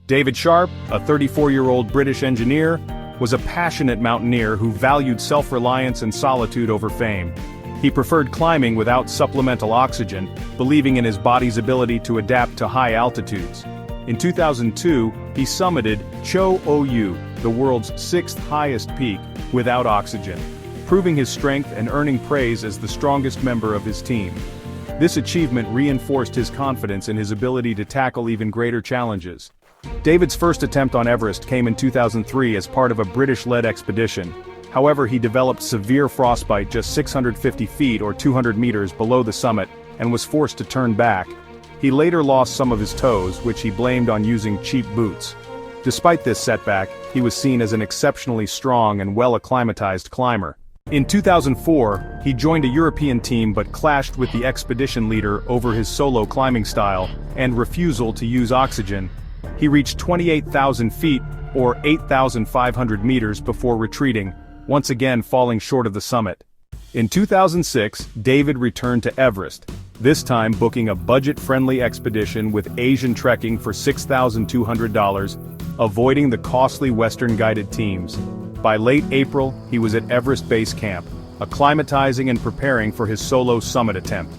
David Sharp, a 34-year-old British engineer, was a passionate mountaineer who valued self-reliance and solitude over fame. He preferred climbing without supplemental oxygen, believing in his body's ability to adapt to high altitudes. In 2002, he summited Cho Oyu, the world's sixth highest peak, without oxygen, proving his strength and earning praise as the strongest member of his team. This achievement reinforced his confidence in his ability to tackle even greater challenges. David's first attempt on Everest came in 2003 as part of a British-led expedition. However, he developed severe frostbite just 650 feet or 200 meters below the summit and was forced to turn back. He later lost some of his toes, which he blamed on using cheap boots. Despite this setback, he was seen as an exceptionally strong and well-acclimatized climber. In 2004, he joined a European team but clashed with the expedition leader over his solo climbing style and refusal to use oxygen. He reached 28,000 feet, or 8,500 meters before retreating, once again falling short of the summit. In 2006, David returned to Everest, this time booking a budget-friendly expedition with Asian trekking for $6,200, avoiding the costly Western-guided teams. By late April, he was at Everest Base Camp, acclimatizing and preparing for his solo summit attempt.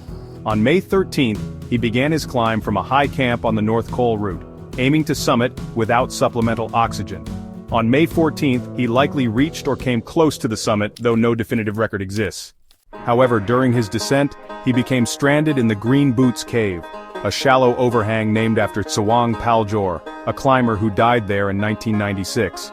On May 13th, he began his climb from a high camp on the North Col route, aiming to summit without supplemental oxygen. On May 14th, he likely reached or came close to the summit, though no definitive record exists. However, during his descent, he became stranded in the Green Boots Cave, a shallow overhang named after Tsewang Paljor, a climber who died there in 1996.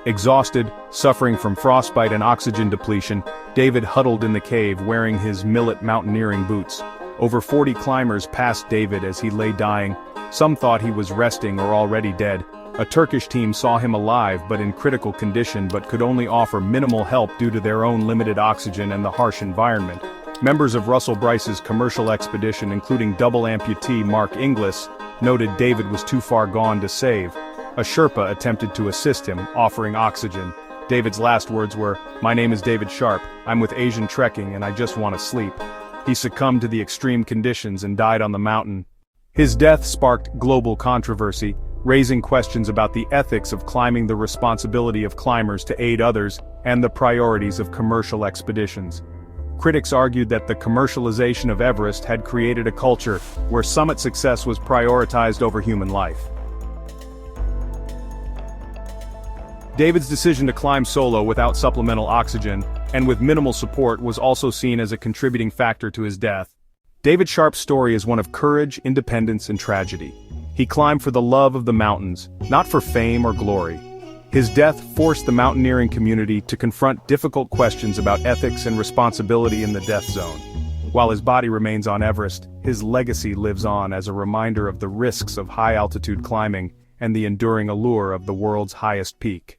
Exhausted, suffering from frostbite and oxygen depletion, David huddled in the cave wearing his millet mountaineering boots. Over 40 climbers passed David as he lay dying. Some thought he was resting or already dead. A Turkish team saw him alive but in critical condition but could only offer minimal help due to their own limited oxygen and the harsh environment. Members of Russell Bryce's commercial expedition, including double amputee Mark Inglis, noted David was too far gone to save. A Sherpa attempted to assist him, offering oxygen. David's last words were, "My name is David Sharp, I'm with Asian Trekking and I just want to sleep." He succumbed to the extreme conditions and died on the mountain. His death sparked global controversy, raising questions about the ethics of climbing, the responsibility of climbers to aid others, and the priorities of commercial expeditions. Critics argued that the commercialization of Everest had created a culture where summit success was prioritized over human life. David's decision to climb solo without supplemental oxygen, and with minimal support, was also seen as a contributing factor to his death. David Sharp's story is one of courage, independence, and tragedy. He climbed for the love of the mountains, not for fame or glory. His death forced the mountaineering community to confront difficult questions about ethics and responsibility in the death zone. While his body remains on Everest, his legacy lives on as a reminder of the risks of high-altitude climbing and the enduring allure of the world's highest peak.